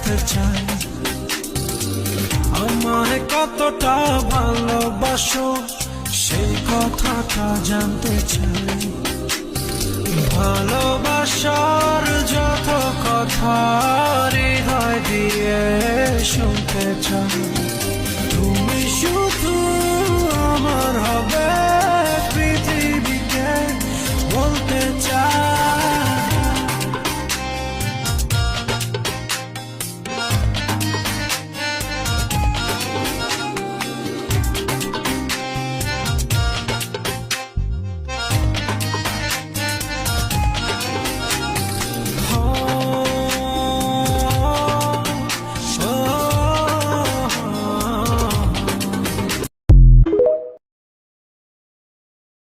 জানতে চাই আমায় কতটা ভালোবাসো, সেই কথাটা জানতে চাই। ভালোবাসার যত কথা হৃদয় দিয়ে শুনতে চাই, তুমি শুধু